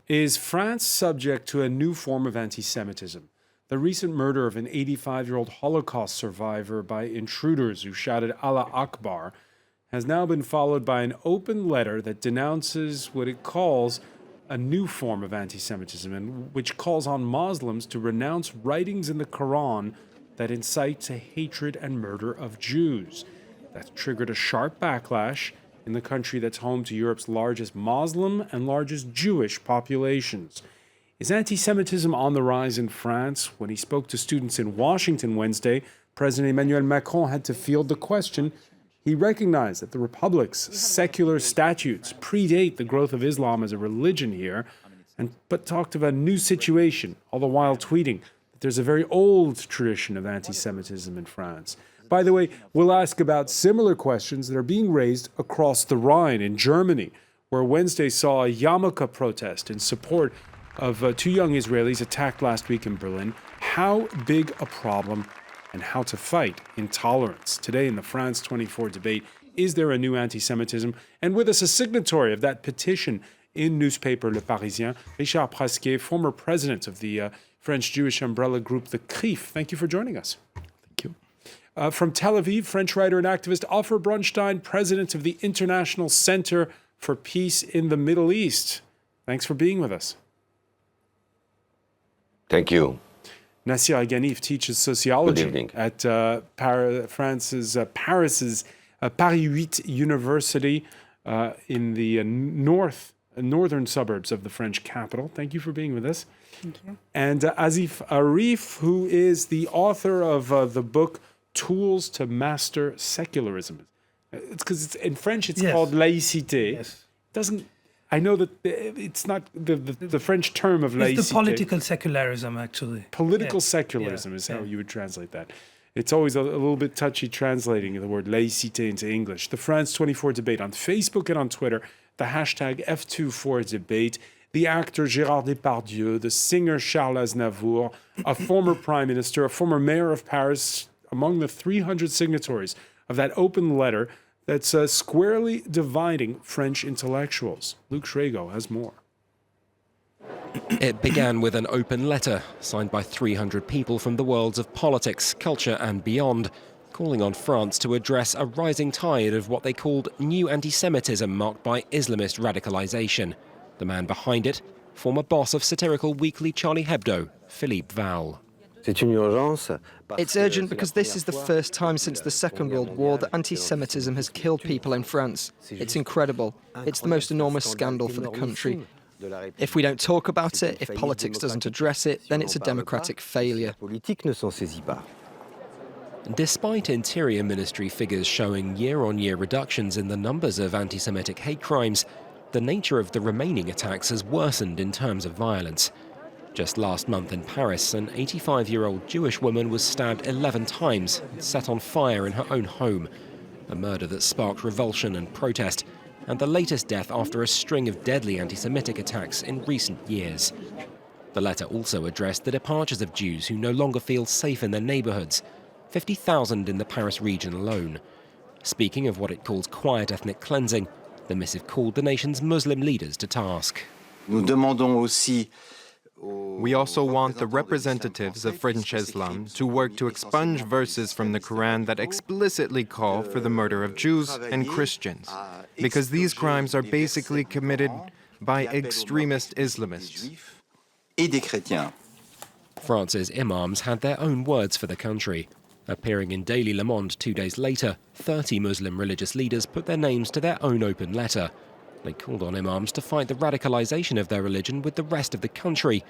Is France subject to a new form of anti-Semitism? The recent murder of an 85-year-old Holocaust survivor by intruders who shouted Allah Akbar has now been followed by an open letter that denounces what it calls a new form of anti-Semitism, and which calls on Muslims to renounce writings in the Coran that incite to hatred and murder of Jews. That's triggered a sharp backlash in the country that's home to Europe's largest Muslim and largest Jewish populations. Is anti-Semitism on the rise in France? When he spoke to students in Washington Wednesday, President Emmanuel Macron had to field the question. He recognized that the Republic's secular statutes predate the growth of Islam as a religion here, but talked about a new situation, all the while tweeting that there's a very old tradition of anti-Semitism in France. By the way, we'll ask about similar questions that are being raised across the Rhine in Germany, where Wednesday saw a yarmulke protest in support of two young Israelis attacked last week in Berlin. How big a problem and how to fight intolerance. Today in the France 24 debate, is there a new anti-Semitism? And with us, a signatory of that petition in newspaper Le Parisien, Richard Prasquier, former president of the French Jewish umbrella group, the CRIF. Thank you for joining us. Thank you. From Tel Aviv, French writer and activist Ofer Brunstein, president of the International Center for Peace in the Middle East. Thanks for being with us. Thank you. Nassir Aghanif teaches sociology at Paris's Paris 8 University in the northern suburbs of the French capital. Thank you for being with us. Thank you. And Asif Arif, who is the author of the book Tools to Master Secularism. It's because in French it's called laïcité. Yes. I know that it's not the French term of laïcité. It's the political secularism, actually. Political secularism is how you would translate that. It's always a little bit touchy translating the word laïcité into English. The France 24 debate on Facebook and on Twitter, the hashtag F24debate, the actor Gérard Depardieu, the singer Charles Aznavour, a former prime minister, a former mayor of Paris, among the 300 signatories of that open letter that's squarely dividing French intellectuals. Luc Schrago has more. It began with an open letter signed by 300 people from the worlds of politics, culture and beyond, calling on France to address a rising tide of what they called new anti-Semitism marked by Islamist radicalization. The man behind it, former boss of satirical weekly Charlie Hebdo, Philippe Val. It's urgent because this is the first time since the Second World War that anti-Semitism has killed people in France. It's incredible. It's the most enormous scandal for the country. If we don't talk about it, if politics doesn't address it, then it's a democratic failure. Despite Interior Ministry figures showing year-on-year reductions in the numbers of anti-Semitic hate crimes, the nature of the remaining attacks has worsened in terms of violence. Just last month in Paris, an 85-year-old Jewish woman was stabbed 11 times and set on fire in her own home, a murder that sparked revulsion and protest, and the latest death after a string of deadly anti-Semitic attacks in recent years. The letter also addressed the departures of Jews who no longer feel safe in their neighbourhoods, 50,000 in the Paris region alone. Speaking of what it calls quiet ethnic cleansing, the missive called the nation's Muslim leaders to task. We also want the representatives of French Islam to work to expunge verses from the Quran that explicitly call for the murder of Jews and Christians, because these crimes are basically committed by extremist Islamists. France's imams had their own words for the country. Appearing in Daily Le Monde 2 days later, 30 Muslim religious leaders put their names to their own open letter. They called on imams to fight the radicalization of their religion with the rest of the country,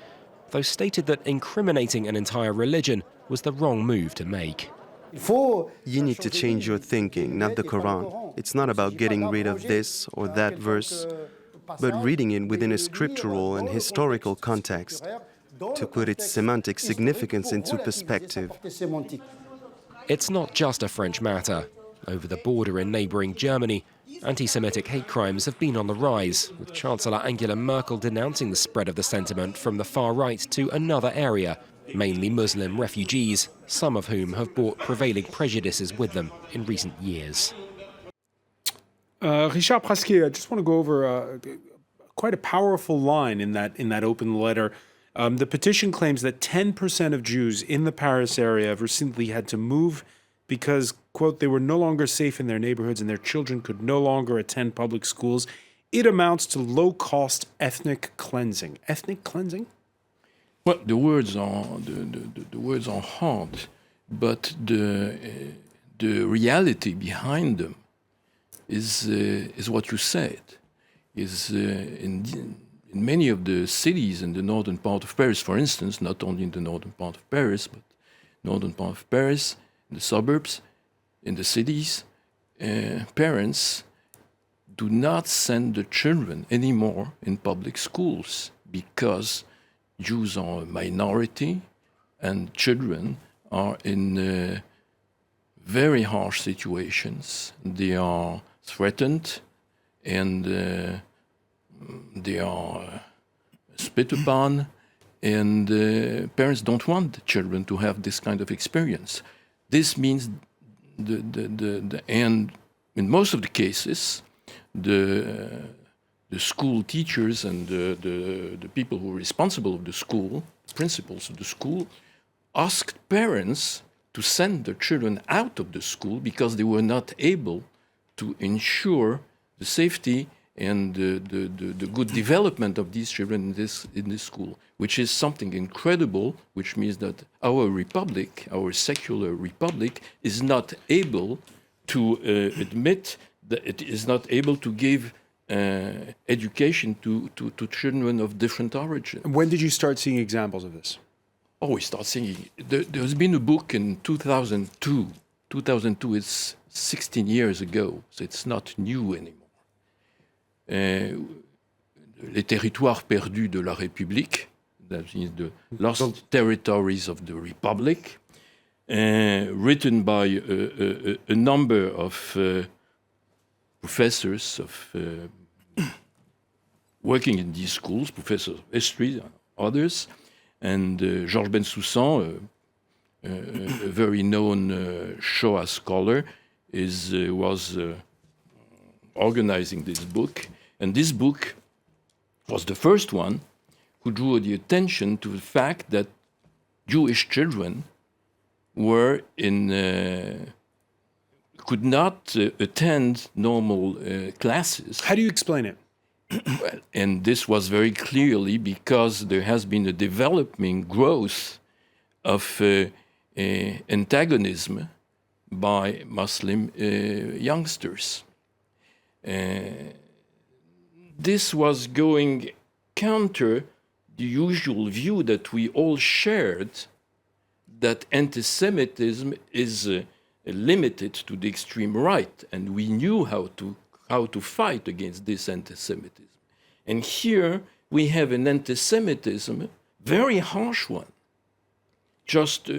though stated that incriminating an entire religion was the wrong move to make. You need to change your thinking, not the Quran. It's not about getting rid of this or that verse, but reading it within a scriptural and historical context to put its semantic significance into perspective. It's not just a French matter. Over the border in neighbouring Germany, anti-Semitic hate crimes have been on the rise, with Chancellor Angela Merkel denouncing the spread of the sentiment from the far right to another area, mainly Muslim refugees, some of whom have brought prevailing prejudices with them in recent years. Richard Prasquier, I just want to go over a quite a powerful line in that open letter. The petition claims that 10% of Jews in the Paris area have recently had to move because, quote, they were no longer safe in their neighborhoods and their children could no longer attend public schools. It amounts to low-cost ethnic cleansing. Ethnic cleansing? Well, the words are hard, but the reality behind them is what you said. In many of the cities in the northern part of Paris, for instance, not only in the northern part of Paris, but northern part of Paris, in the suburbs, in the cities, parents do not send the children anymore in public schools because Jews are a minority and children are in very harsh situations. They are threatened and they are spit upon, and parents don't want the children to have this kind of experience. This means and in most of the cases, the school teachers and the people who are responsible of the school, principals of the school, asked parents to send their children out of the school because they were not able to ensure the safety and the good development of these children in this school, which is something incredible, which means that our republic, our secular republic, is not able to admit that it is not able to give education to children of different origin. When did you start seeing examples of this? Oh, we start seeing. There's been a book in 2002. 2002 is 16 years ago, so it's not new anymore. Les territoires perdus de la République, that means the lost territories of the Republic, written by a number of professors of working in these schools, professors of history, others, and Georges Bensoussan, a very known Shoah scholar, was organizing this book. And this book was the first one who drew the attention to the fact that Jewish children were could not attend normal classes. How do you explain it? Well, and this was very clearly because there has been a developing growth of antagonism by Muslim youngsters. This was going counter the usual view that we all shared, that anti-Semitism is limited to the extreme right, and we knew how to fight against this anti-Semitism. And here we have an anti-Semitism, very harsh one, just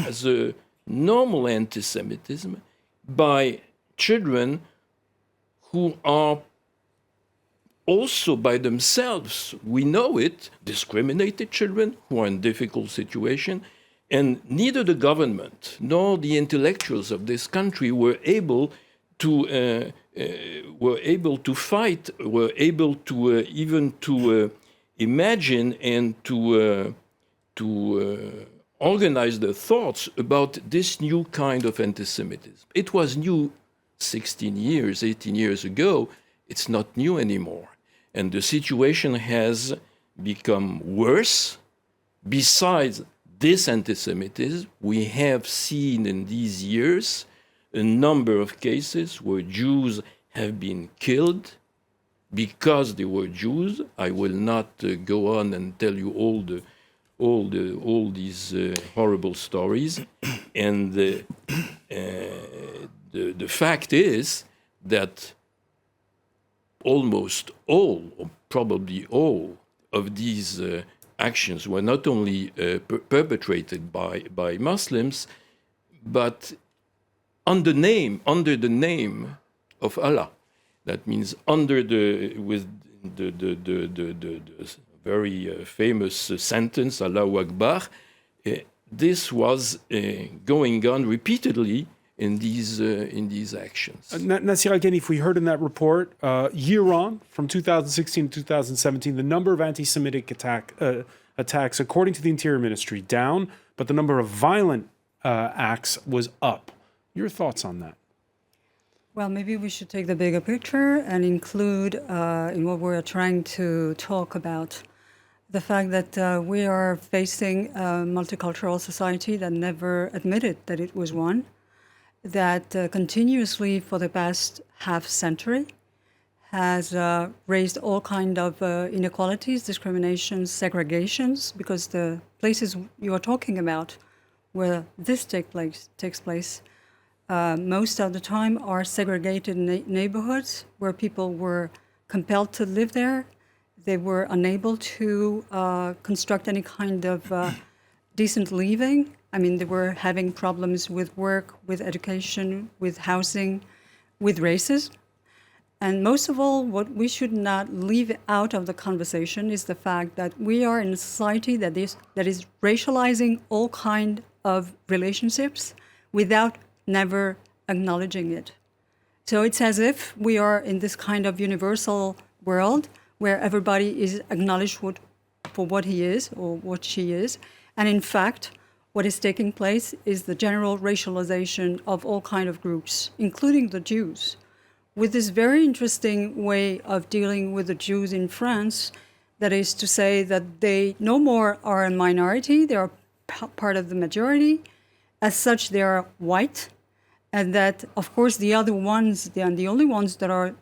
as a normal anti-Semitism by children who are also by themselves, we know it, discriminated children who are in difficult situation, and neither the government nor the intellectuals of this country were able to fight, were able to even to imagine and to organize their thoughts about this new kind of anti-Semitism. It was new 16 years, 18 years ago. It's not new anymore. And the situation has become worse. Besides this anti-Semitism, we have seen in these years a number of cases where Jews have been killed because they were Jews. I will not go on and tell you all these horrible stories. And the fact is that almost all, or probably all, of these actions were not only perpetrated by Muslims, but under the name of Allah. That means with the very famous sentence, Allahu Akbar. This was going on repeatedly in these actions. Nasir, again, if we heard in that report, year on, from 2016 to 2017, the number of anti-Semitic attacks, according to the Interior Ministry, down, but the number of violent acts was up. Your thoughts on that? Well, maybe we should take the bigger picture and include in what we're trying to talk about the fact that we are facing a multicultural society that never admitted that it was one, that continuously for the past half century has raised all kinds of inequalities, discriminations, segregations, because the places you are talking about where this takes place most of the time are segregated neighborhoods where people were compelled to live there. They were unable to construct any kind of decent living. I mean, they were having problems with work, with education, with housing, with racism. And most of all, what we should not leave out of the conversation is the fact that we are in a society that is racializing all kinds of relationships without never acknowledging it. So it's as if we are in this kind of universal world where everybody is acknowledged for what he is or what she is. And in fact, what is taking place is the general racialization of all kinds of groups, including the Jews, with this very interesting way of dealing with the Jews in France, that is to say that they no more are a minority, they are part of the majority. As such, they are white, and that, of course, the other ones, they are the only ones that are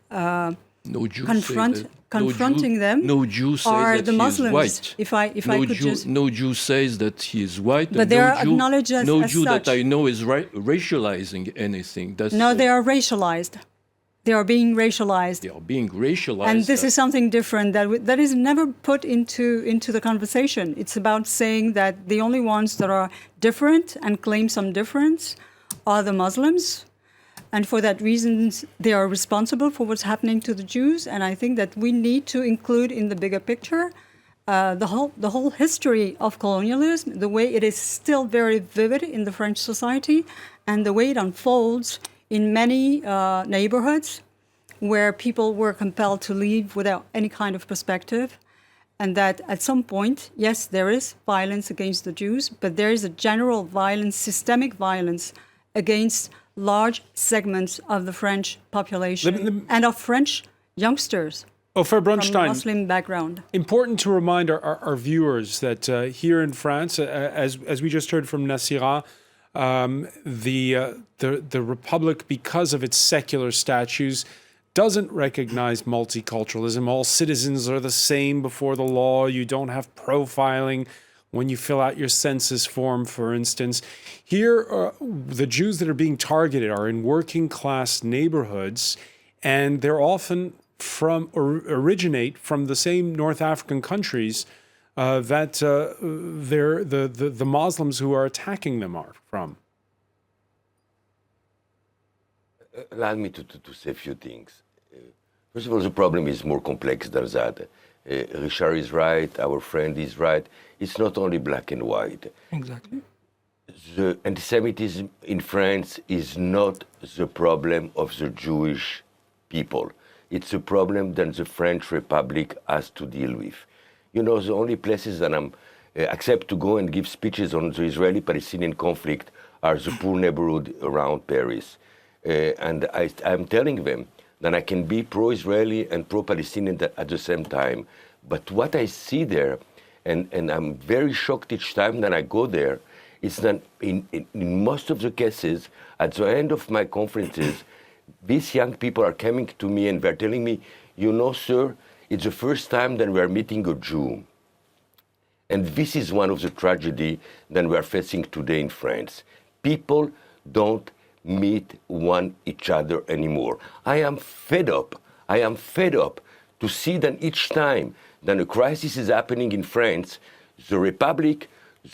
confronting them no Jew says are that the Muslims. He is white. No Jew says that he is white. But they are acknowledged as no as Jew such. that I know is racializing anything. No, they are racialized. They are being racialized. They are being racialized. And this is something different that is never put into the conversation. It's about saying that the only ones that are different and claim some difference are the Muslims. And for that reason, they are responsible for what's happening to the Jews. And I think that we need to include in the bigger picture the whole history of colonialism, the way it is still very vivid in the French society, and the way it unfolds in many neighborhoods where people were compelled to leave without any kind of perspective. And that at some point, yes, there is violence against the Jews, but there is a general violence, systemic violence against large segments of the French population and of French youngsters Frau from Brunstein, Muslim background. important to remind our viewers that here in France, as we just heard from Nasira, the Republic, because of its secular statutes, doesn't recognize multiculturalism. All citizens are the same before the law. You don't have profiling when you fill out your census form, for instance. Here, the Jews that are being targeted are in working class neighborhoods, and they're often originate from the same North African countries that the Muslims who are attacking them are from. Allow me to say a few things. First of all, the problem is more complex than that. Richard is right, our friend is right. It's not only black and white. Exactly. The anti-Semitism in France is not the problem of the Jewish people. It's a problem that the French Republic has to deal with. You know, the only places that I'm accept to go and give speeches on the Israeli-Palestinian conflict are the poor neighborhood around Paris. And I'm telling them that I can be pro-Israeli and pro-Palestinian at the same time. But what I see there, and I'm very shocked each time that I go there, is that in most of the cases, at the end of my conferences, these young people are coming to me and they're telling me, you know, sir, it's the first time that we're meeting a Jew. And this is one of the tragedies that we're facing today in France. People don't meet each other anymore. I am fed up to see that each time that a crisis is happening in France, the Republic,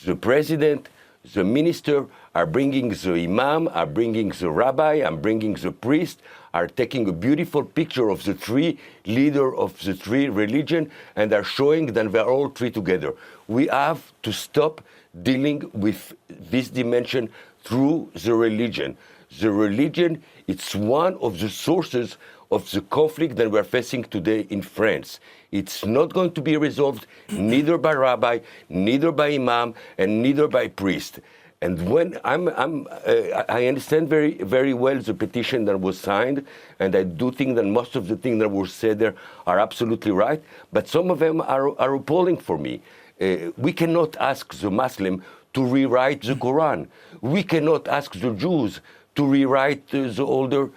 the president, the minister are bringing the imam, are bringing the rabbi, are bringing the priest, are taking a beautiful picture of the three leaders of the three religions and are showing that we're all three together. We have to stop dealing with this dimension through the religion. The religion, it's one of the sources of the conflict that we're facing today in France. It's not going to be resolved neither by rabbi, neither by imam, and neither by priest. And when I understand very, very well the petition that was signed, and I do think that most of the things that were said there are absolutely right, but some of them are appalling for me. We cannot ask the Muslim to rewrite the Quran. We cannot ask the Jews to rewrite the Older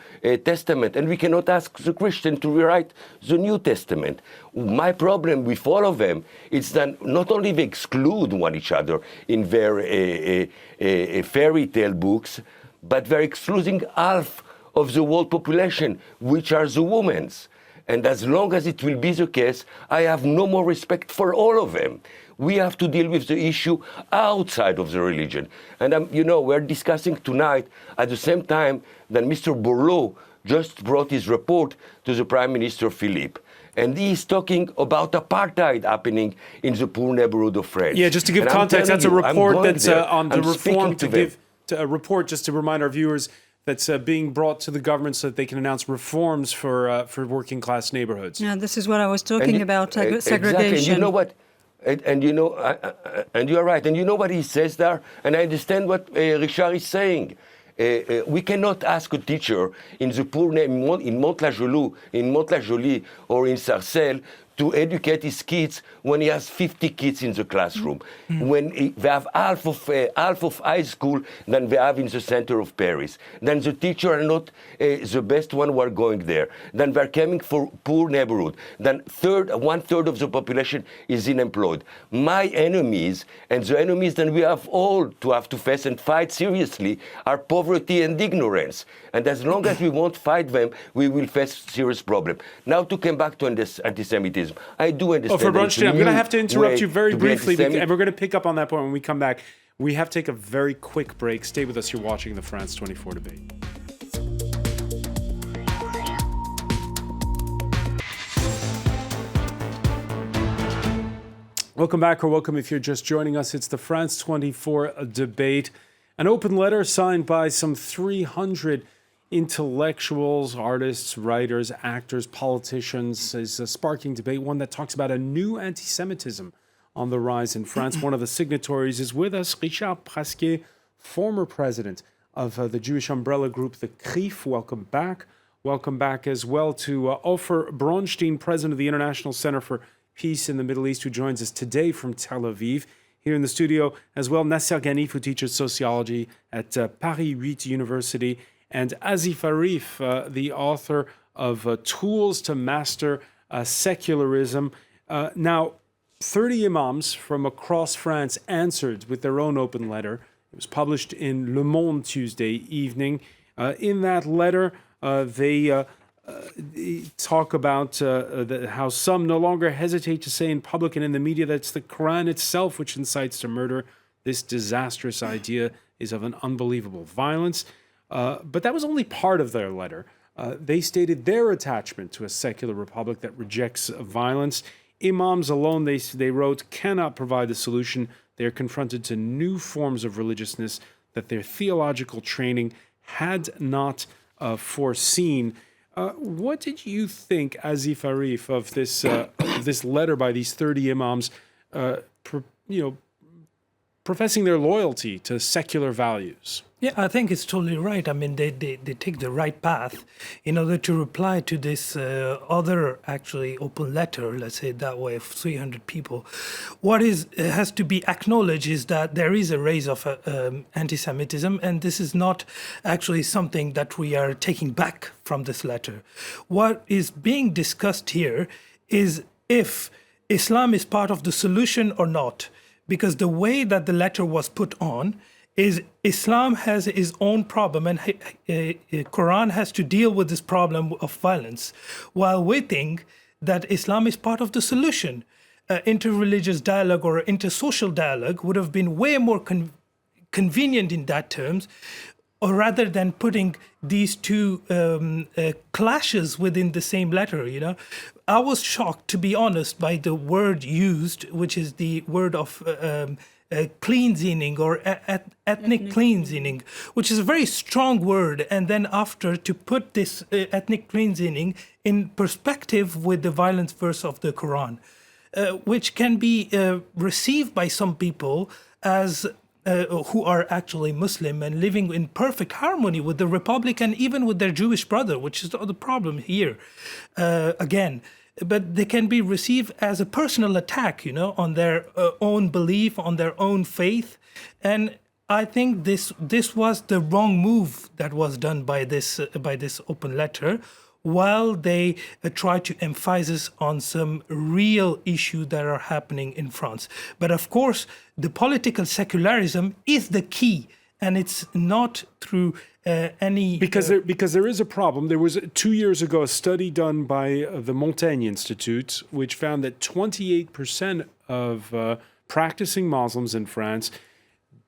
Testament, and we cannot ask the Christian to rewrite the New Testament. My problem with all of them is that not only they exclude one each other in their fairy tale books, but they're excluding half of the world population, which are the women's. And as long as it will be the case, I have no more respect for all of them. We have to deal with the issue outside of the religion. And, we're discussing tonight at the same time that Mr. Bourleau just brought his report to the Prime Minister Philippe. And he's talking about apartheid happening in the poor neighborhood of France. Yeah, just to give context, that's a report that's on the reform a report, just to remind our viewers, that's being brought to the government so that they can announce reforms for working class neighborhoods. Yeah, this is what I was talking about, segregation. Exactly. And you know what? And you're right. And you know what he says there? And I understand what Richard is saying. We cannot ask a teacher in the poor in Mont-la-Jolie or in Sarcelles to educate his kids when he has 50 kids in the classroom, when they have half of high school than they have in the center of Paris. Then the teachers are not the best one who are going there. Then they're coming for poor neighborhood. Then 1/3 of the population is unemployed. My enemies and the enemies that we have all to have to face and fight seriously are poverty and ignorance. And as long as we won't fight them, we will face serious problem. Now to come back to anti-Semitism. I do understand. For Bronstein, I'm going to have to interrupt you very briefly, and we're going to pick up on that point when we come back. We have to take a very quick break. Stay with us. You're watching the France 24 debate. Welcome back, or welcome if you're just joining us. It's the France 24 debate. An open letter signed by some 300 intellectuals, artists, writers, actors, politicians is a sparking debate, one that talks about a new anti-Semitism on the rise in France. One of the signatories is with us, Richard Prasquier, former president of the Jewish umbrella group, the CRIF. Welcome back. Welcome back as well to Ofer Bronstein, president of the International Center for Peace in the Middle East, who joins us today from Tel Aviv. Here in the studio as well, Nasser Ghanif, who teaches sociology at Paris 8 University, and Asif Arif, the author of Tools to Master Secularism. Now, 30 imams from across France answered with their own open letter. It was published in Le Monde Tuesday evening. In that letter, they talk about how some no longer hesitate to say in public and in the media that it's the Quran itself which incites to murder. This disastrous idea is of an unbelievable violence. But that was only part of their letter. They stated their attachment to a secular republic that rejects violence. Imams alone, they wrote, cannot provide the solution. They are confronted to new forms of religiousness that their theological training had not foreseen. What did you think, Asif Arif, of this letter by these 30 imams, professing their loyalty to secular values? Yeah, I think it's totally right. I mean, they take the right path in order to reply to this other actually open letter, let's say it that way, of 300 people. What has to be acknowledged is that there is a rise of anti-Semitism, and this is not actually something that we are taking back from this letter. What is being discussed here is if Islam is part of the solution or not, because the way that the letter was put on is Islam has its own problem, and Quran has to deal with this problem of violence, while we think that Islam is part of the solution. Interreligious dialogue or intersocial dialogue would have been way more convenient in that terms, or rather than putting these two clashes within the same letter, I was shocked, to be honest, by the word used, which is the word of cleansing or ethnic cleansing, which is a very strong word, and then after to put this ethnic cleansing in perspective with the violence verse of the Quran, which can be received by some people as who are actually Muslim and living in perfect harmony with the Republic and even with their Jewish brother, which is the problem here. Again, but they can be received as a personal attack, on their own belief, on their own faith. And I think this was the wrong move that was done by this open letter, while they try to emphasize on some real issues that are happening in France. But of course, the political secularism is the key, and it's not through any... Because there is a problem. There was 2 years ago a study done by the Montaigne Institute, which found that 28% of practicing Muslims in France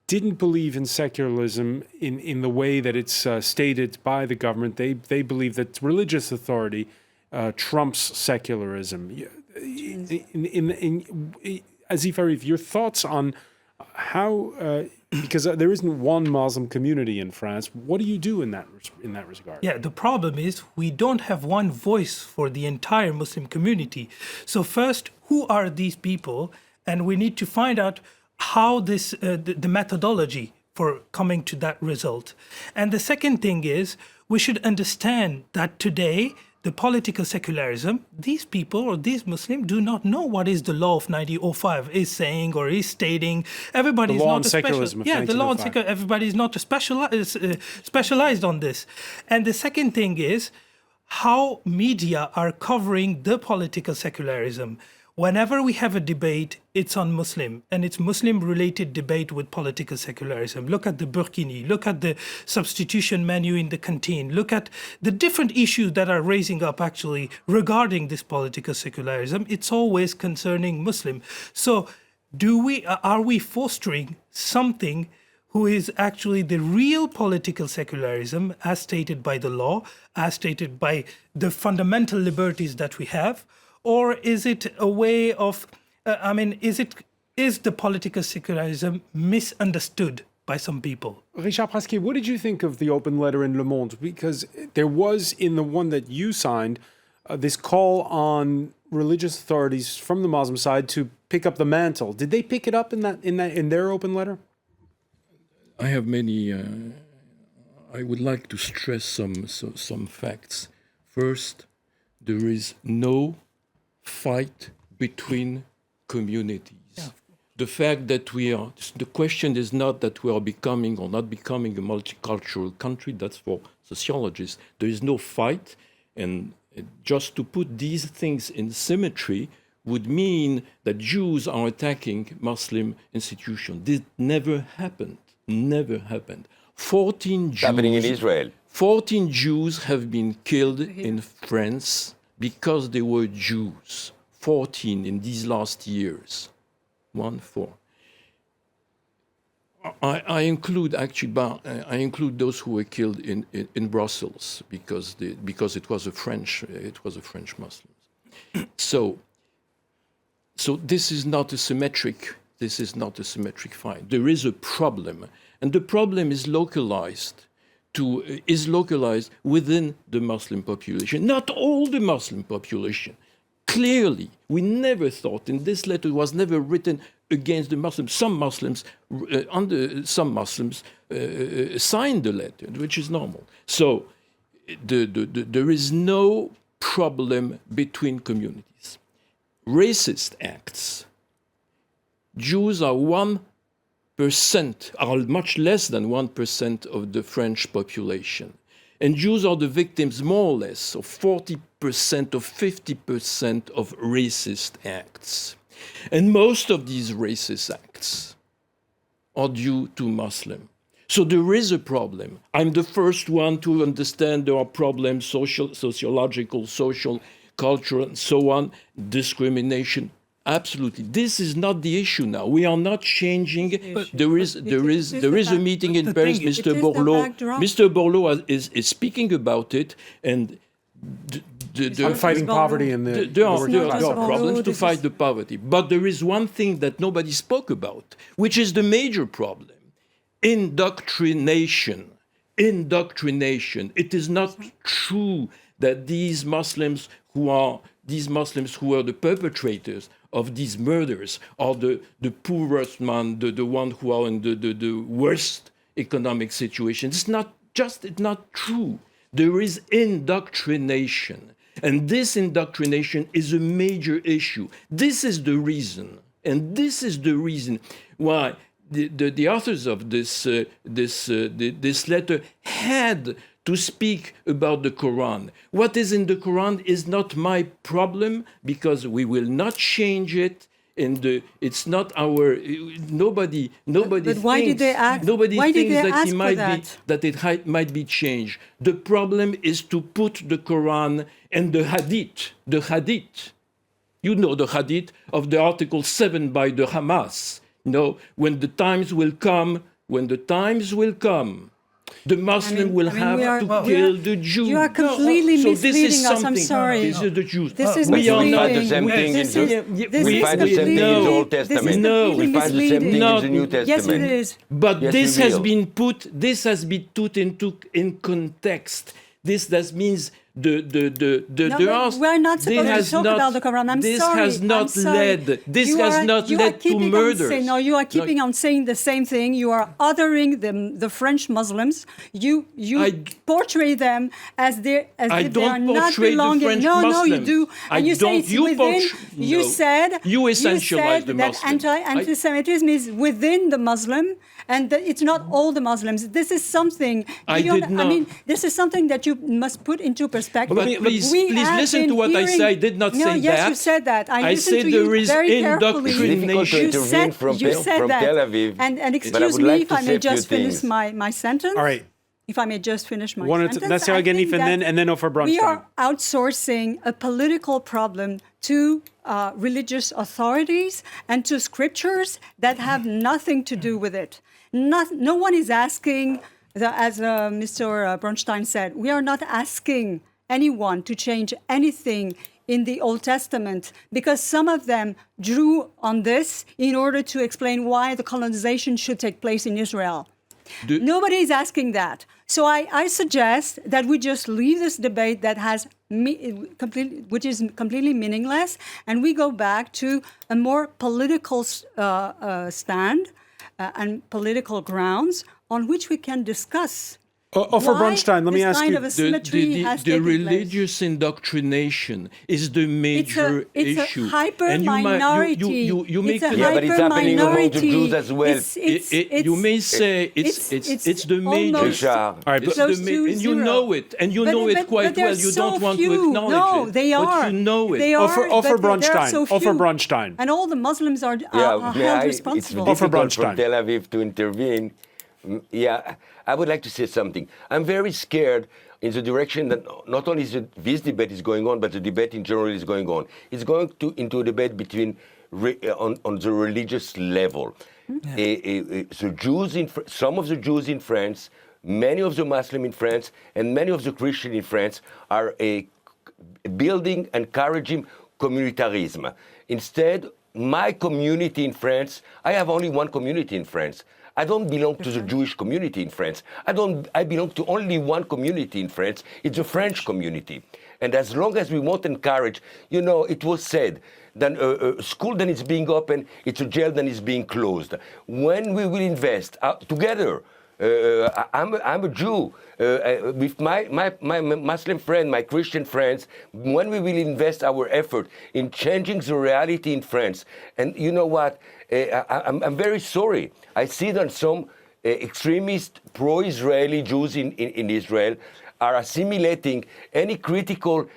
didn't believe in secularism in the way that it's stated by the government. They believe that religious authority trumps secularism. Azif Arif, your thoughts on how... because there isn't one Muslim community in France. What do you do in that regard? Yeah, the problem is we don't have one voice for the entire Muslim community. So first, who are these people? And we need to find out how this the methodology for coming to that result. And the second thing is we should understand that today the political secularism, these people or these Muslims do not know what is the law of 1905 is saying or is stating. Everybody is not a secularism. Yeah, the law on secularism. Everybody is not specialized on this. And the second thing is how media are covering the political secularism. Whenever we have a debate, it's on Muslim, and it's Muslim-related debate with political secularism. Look at the burkini, look at the substitution menu in the canteen, look at the different issues that are raising up actually regarding this political secularism. It's always concerning Muslim. So are we fostering something who is actually the real political secularism as stated by the law, as stated by the fundamental liberties that we have? Or is it a way of, is the political secularism misunderstood by some people? Richard Prasquier, what did you think of the open letter in Le Monde? Because there was, in the one that you signed, this call on religious authorities from the Muslim side to pick up the mantle. Did they pick it up in their open letter? I have many. I would like to stress some facts. First, there is no fight between communities. Yeah. The fact that the question is not that we are becoming or not becoming a multicultural country, that's for sociologists. There is no fight, and just to put these things in symmetry would mean that Jews are attacking Muslim institutions. This never happened, 14 Jews, happening in Israel. 14 Jews have been killed in France because they were Jews, 14 in these last years, 14. I include those who were killed in Brussels because it was a French Muslims. So this is not a symmetric fight. There is a problem, and the problem is localized within the Muslim population, not all the Muslim population. Clearly, we never thought, and this letter was never written against the Muslims. Some Muslims signed the letter, which is normal. So there is no problem between communities. Racist acts. Jews are 1%, are much less than 1% of the French population. And Jews are the victims, more or less, of 40% or 50% of racist acts. And most of these racist acts are due to Muslims. So there is a problem. I'm the first one to understand there are problems, sociological, social, cultural, and so on, discrimination. Absolutely. This is not the issue now. We are not changing. There is a meeting in Paris. Mr. Borloo is speaking about it, and on fighting poverty in the there are working class. problems to fight the poverty. But there is one thing that nobody spoke about, which is the major problem. Indoctrination. Indoctrination. It is not true that these Muslims who are the perpetrators of these murders are the poorest man, the one who are in the worst economic situation. It's not true. There is indoctrination. And this indoctrination is a major issue. This is the reason, why the authors of this letter had to speak about the Quran. What is in the Quran is not my problem, because we will not change it. It's not our. Nobody. But why did they ask? Nobody why thinks did they that ask it might for that? it might be changed. The problem is to put the Quran and the Hadith. The Hadith. You know the Hadith of the Article 7 by the Hamas. When the times will come, the Muslim will have to kill the Jews. You are completely misleading us. I'm sorry. These are the Jews. This is We misleading. find the same thing in the Old Testament. We find the same thing in the New Testament. Yes, it is. But Yes, this we has will. been put in context. That means No, but we're not supposed to talk about the Quran. I'm this sorry. has not I'm sorry. led. This has not led to murders. You are keeping on saying the same thing. You are othering the French Muslims. You portray them as if they are not belonging. French no, Muslims. you do. And you say it's within. You said that anti-Semitism is within the Muslim, and that it's not all the Muslims. This is something. This is something that you must put into perspective. But please listen to what I said. I did not say that. Yes, you said that. I listened said to you there is very carefully. indoctrination. It's difficult to intervene from that. Tel Aviv. And but I excuse would me like if to I say may a few just finish things. my sentence. All right. If I may just finish my One sentence. let's hear again, and then over Bronstein. We are outsourcing a political problem to religious authorities and to scriptures that have nothing to do with it. No one is asking, as Mr. Bronstein said, we are not asking anyone to change anything in the Old Testament, because some of them drew on this in order to explain why the colonization should take place in Israel. Nobody is asking that. So I suggest that we just leave this debate that which is completely meaningless, and we go back to a more political stand and political grounds on which we can discuss. For Bronstein, let me ask you. The religious indoctrination is the major issue. It's a hyper-minority. But it's happening among the Jews as well. You may say it's the major. All right, and you know it, quite well. You don't want to acknowledge it. No, they are. But you know it. They are. Offer Bronstein. Offer Bronstein. And all the Muslims are held responsible. It's difficult for Tel Aviv to intervene. Yeah, I would like to say something. I'm very scared in the direction that not only is this debate is going on, but the debate in general is going on. It's going into a debate between on the religious level. The Jews some of the Jews in France, many of the Muslims in France, and many of the Christians in France are building, encouraging communitarism. Instead, my community in France, I have only one community in France. I don't belong to the Jewish community in France. I belong to only one community in France. It's the French community. And as long as we won't encourage, it was said that a school that is being opened, it's a jail that is being closed. When we will invest together, I'm a Jew, with my Muslim friend, my Christian friends, when we will invest our effort in changing the reality in France, and you know what, I'm very sorry. I see that some extremist pro-Israeli Jews in Israel are assimilating any critical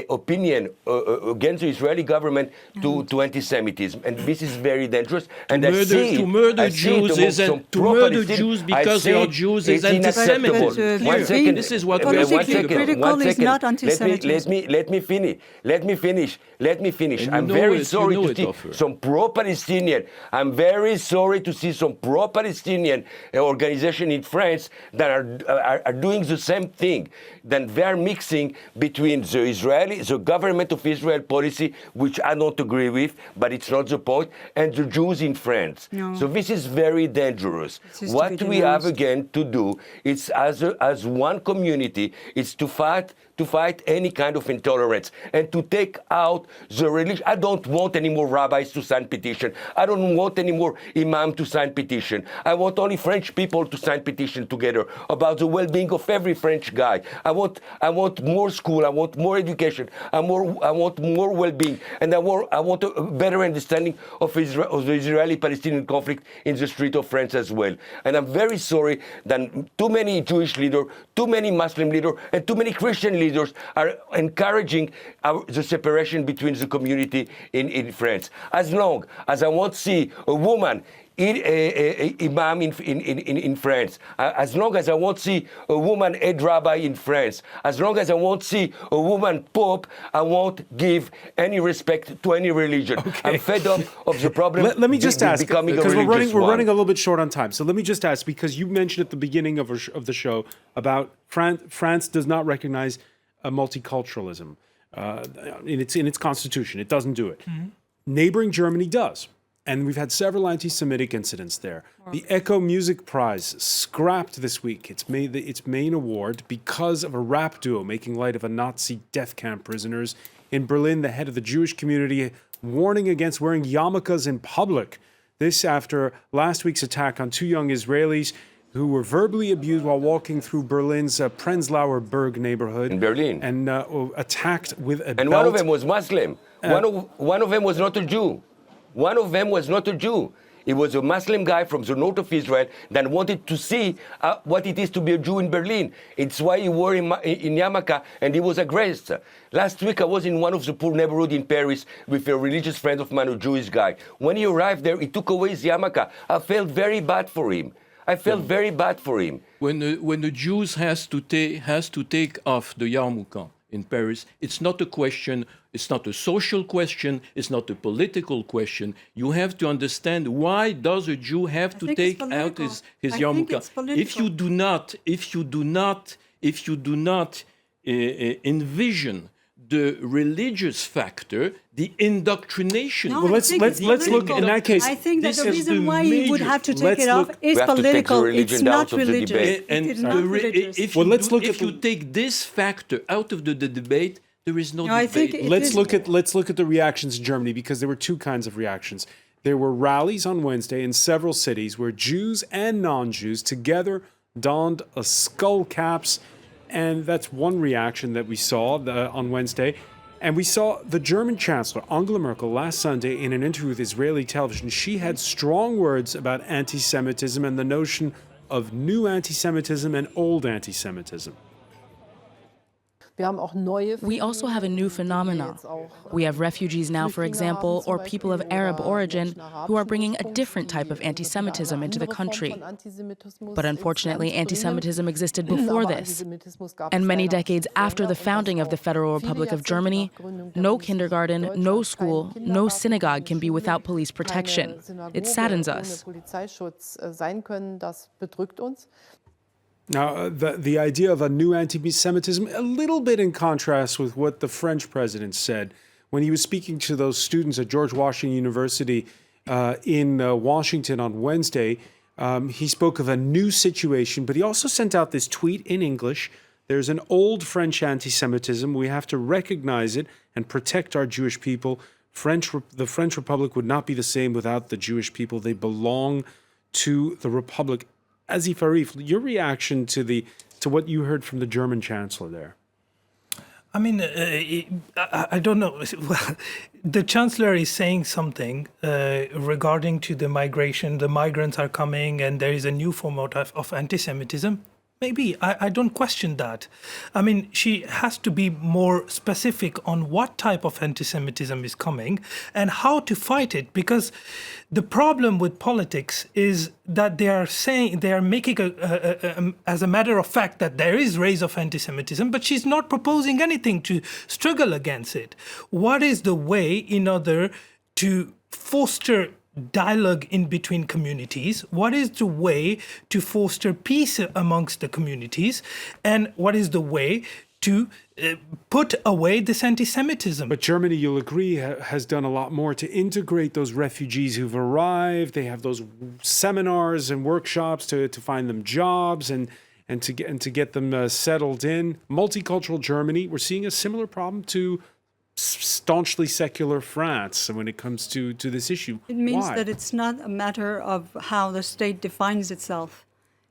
opinion against the Israeli government to anti-Semitism, and this is very dangerous. And to murder Jews because they are Jews is anti-Semitism. One second. This is what we are speaking about. Is not anti-Semitism. Let me finish. I'm very sorry to see some pro-Palestinian. I'm very sorry to see some pro-Palestinian organization in France that are doing the same thing. Then they are mixing between the the government of Israel policy, which I don't agree with, but it's not the point, and the Jews in France. No. So this is very dangerous. What we have again to do is, as one community, is to fight any kind of intolerance and to take out the religion. I don't want any more rabbis to sign petition. I don't want any more imam to sign petition. I want only French people to sign petition together about the well-being of every French guy. I want more school. I want more education. I want more well-being, and I want a better understanding of the Israeli-Palestinian conflict in the street of France as well. And I'm very sorry that too many Jewish leaders, too many Muslim leaders, and too many Christian leaders are encouraging the separation between the community in France. As long as I won't see a woman imam in France, as long as I won't see a woman head rabbi in France, as long as I won't see a woman pope, I won't give any respect to any religion. Okay. I'm fed up of the problem. Let me just ask, because we're running a little bit short on time. So let me just ask, because you mentioned at the beginning of the show about France does not recognize multiculturalism in its constitution. It doesn't do it. Mm-hmm. Neighboring Germany does. And we've had several anti-Semitic incidents there. The Echo Music Prize scrapped this week its main award because of a rap duo making light of a Nazi death camp prisoners. In Berlin, the head of the Jewish community warning against wearing yarmulkes in public. This after last week's attack on two young Israelis who were verbally abused while walking through Berlin's Prenzlauer Berg neighborhood. In Berlin. And attacked with a belt. And one of them was Muslim. One of them was not a Jew. One of them was not a Jew. He was a Muslim guy from the north of Israel that wanted to see what it is to be a Jew in Berlin. It's why he wore in yarmulke and he was aggressed. Last week I was in one of the poor neighborhoods in Paris with a religious friend of mine, a Jewish guy. When he arrived there, he took away his yarmulke. I felt very bad for him. Very bad for him. When the Jews has to take off the yarmulke in Paris, it's not a question, it's not a social question, it's not a political question. You have to understand, why does a Jew have to take out his yarmulke? If you do not envision the religious factor, the indoctrination. No, let's look in that case. I think that the reason why you would have to take it off is political. It's not religious. If you take this factor out of the debate, there is no debate. Let's look at the reactions in Germany, because there were two kinds of reactions. There were rallies on Wednesday in several cities where Jews and non-Jews together donned skull caps. And that's one reaction that we saw on Wednesday. And we saw the German Chancellor, Angela Merkel, last Sunday in an interview with Israeli television. She had strong words about anti-Semitism and the notion of new anti-Semitism and old anti-Semitism. We also have a new phenomenon. We have refugees now, for example, or people of Arab origin who are bringing a different type of anti-Semitism into the country. But unfortunately, anti-Semitism existed before this. And many decades after the founding of the Federal Republic of Germany, no kindergarten, no school, no synagogue can be without police protection. It saddens us. Now, the idea of a new anti-Semitism, a little bit in contrast with what the French president said when he was speaking to those students at George Washington University in Washington on Wednesday. He spoke of a new situation, but he also sent out this tweet in English. There's an old French anti-Semitism. We have to recognize it and protect our Jewish people. The French Republic would not be the same without the Jewish people. They belong to the Republic. Azif Arif, your reaction to what you heard from the German Chancellor there? I mean, I don't know. Well, the Chancellor is saying something regarding to the migration. The migrants are coming and there is a new form of anti-Semitism. Maybe. I don't question that. I mean, she has to be more specific on what type of anti-Semitism is coming and how to fight it. Because the problem with politics is that they are making as a matter of fact that there is rise of anti-Semitism, but she's not proposing anything to struggle against it. What is the way in order to foster dialogue in between communities? What is the way to foster peace amongst the communities? And what is the way to put away this anti-Semitism. But Germany, you'll agree, has done a lot more to integrate those refugees who've arrived. They have those seminars and workshops to find them jobs and to get them settled in. Multicultural Germany, we're seeing a similar problem to staunchly secular France when it comes to this issue. It means Why? that it's not a matter of how the state defines itself.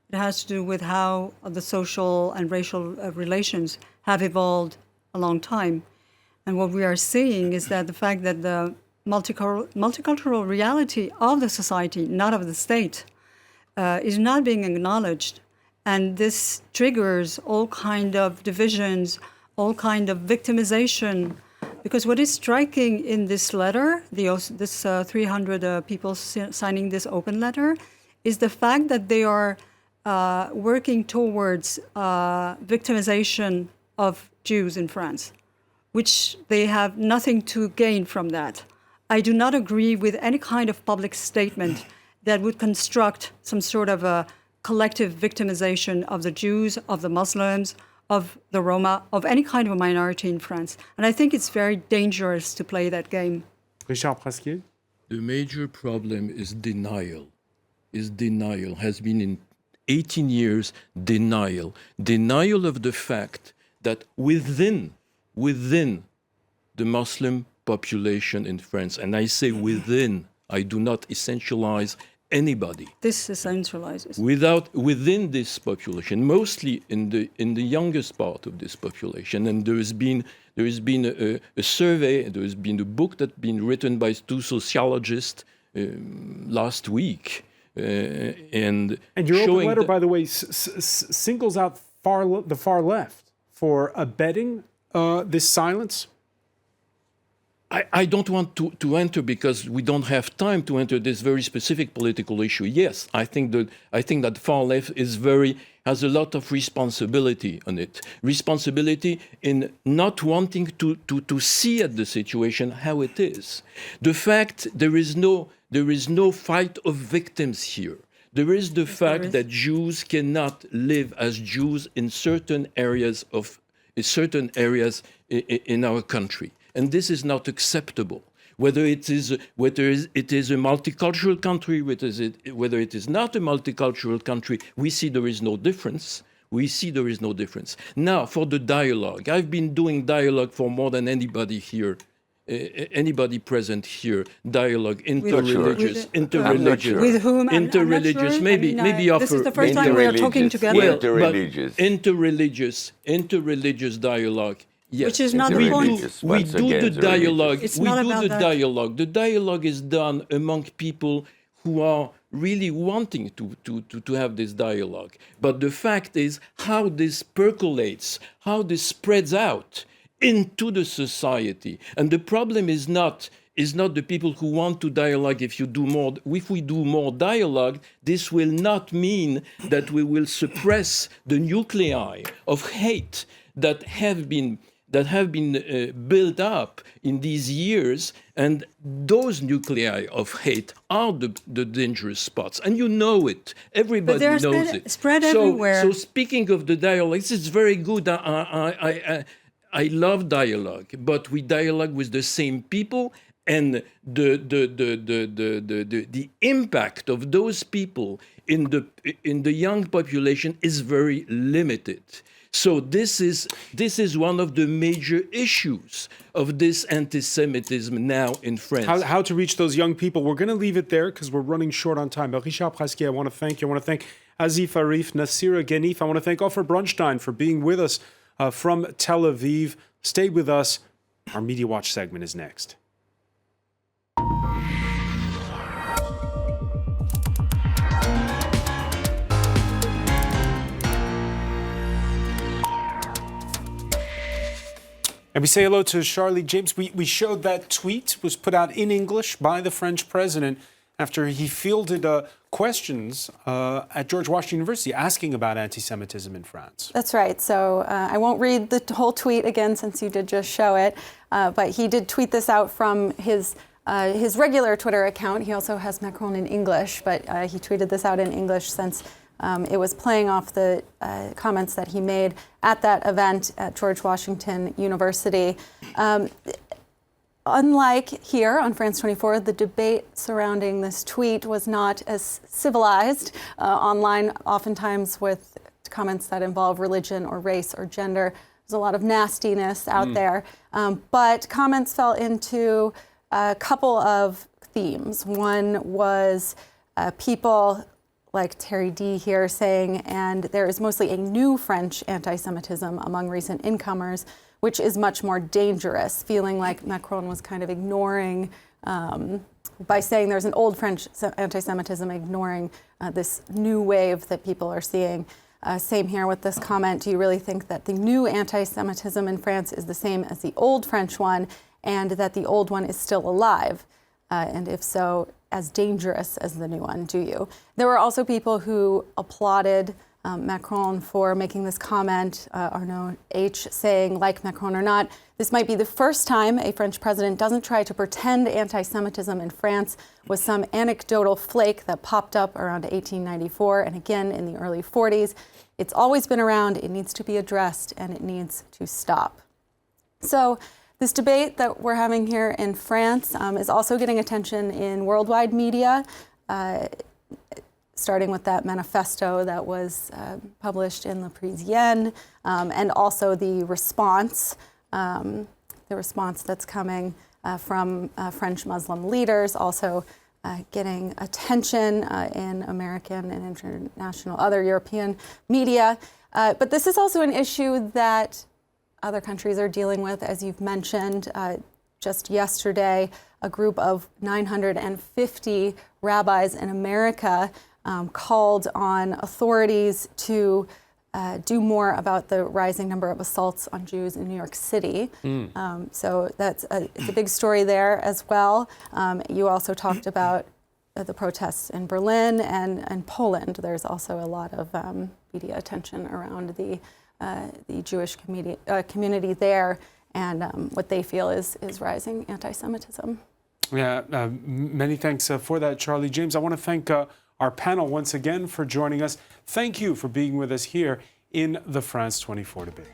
It has to do with how the social and racial relations have evolved a long time. And what we are seeing is that the fact that the multicultural reality of the society, not of the state, is not being acknowledged. And this triggers all kind of divisions, all kind of victimization. Because what is striking in this letter, this 300 people signing this open letter, is the fact that they are working towards victimization of Jews in France, which they have nothing to gain from that. I do not agree with any kind of public statement that would construct some sort of a collective victimization of the Jews, of the Muslims, of the Roma, of any kind of a minority in France. And I think it's very dangerous to play that game. Richard Prasquier? The major problem is denial. Has been in 18 years, denial. Denial of the fact that within the Muslim population in France, and I say within, I do not essentialize anybody. This essentializes. Within this population, mostly in the youngest part of this population, and there has been a survey, there has been a book that's been written by two sociologists last week, and your open letter, by the way, singles out the far left for abetting this silence. I don't want to enter, because we don't have time to enter this very specific political issue. Yes, I think that the far left has a lot of responsibility on it. Responsibility in not wanting to see at the situation how it is. The fact there is no fight of victims here. There is the fact that Jews cannot live as Jews in certain areas in our country. And this is not acceptable. Whether it is a multicultural country, whether it is not a multicultural country, we see there is no difference. Now, for the dialogue, I've been doing dialogue for more than anybody here, anybody present here. Dialogue, interreligious. With whom? Interreligious. Sure. Maybe offer. This is the first time we are talking together. Interreligious dialogue. Yes. Which is not the point. We do the dialogue. It's not about that. The dialogue is done among people who are really wanting to have this dialogue. But the fact is how this percolates, how this spreads out into the society. And the problem is not the people who want to dialogue. If we do more dialogue, this will not mean that we will suppress the nuclei of hate that have been built up in these years, and those nuclei of hate are the dangerous spots, and you know it. Everybody knows it. Spread everywhere. So speaking of the dialogue, this is very good. I love dialogue, but we dialogue with the same people, and the impact of those people in the young population is very limited. So this is one of the major issues of this anti-Semitism now in France. How to reach those young people. We're going to leave it there because we're running short on time. But Richard Prasquier, I want to thank you. I want to thank Azif Arif, Nasira Genif. I want to thank Ofer Brunstein for being with us from Tel Aviv. Stay with us. Our Media Watch segment is next. And we say hello to Charlie James. We showed that tweet was put out in English by the French president after he fielded questions at George Washington University asking about anti-Semitism in France. That's right. So I won't read the whole tweet again since you did just show it, but he did tweet this out from his regular Twitter account. He also has Macron in English, but he tweeted this out in English since It was playing off the comments that he made at that event at George Washington University. Unlike here on France 24, the debate surrounding this tweet was not as civilized online, oftentimes with comments that involve religion or race or gender. There's a lot of nastiness out there. But comments fell into a couple of themes. One was people like Terry D here saying, and there is mostly a new French anti-Semitism among recent incomers, which is much more dangerous, feeling like Macron was kind of ignoring, by saying there's an old French anti-Semitism, ignoring this new wave that people are seeing. Same here with this comment. Do you really think that the new anti-Semitism in France is the same as the old French one, and that the old one is still alive? And if so, as dangerous as the new one, do you? There were also people who applauded Macron for making this comment. Arnaud H. saying, like Macron or not, this might be the first time a French president doesn't try to pretend anti-Semitism in France was some anecdotal flake that popped up around 1894 and again in the early 40s. It's always been around, it needs to be addressed, and it needs to stop. So this debate that we're having here in France is also getting attention in worldwide media, starting with that manifesto that was published in Le Parisien, and also the response that's coming from French Muslim leaders, also getting attention in American and international, other European media. But this is also an issue that other countries are dealing with, as you've mentioned. Just yesterday, a group of 950 rabbis in America called on authorities to do more about the rising number of assaults on Jews in New York City. So it's a big story there as well. You also talked about the protests in Berlin and Poland. There's also a lot of media attention around the Jewish community there and what they feel is rising anti-Semitism. Yeah, many thanks for that, Charlie. James, I want to thank our panel once again for joining us. Thank you for being with us here in the France 24 debate.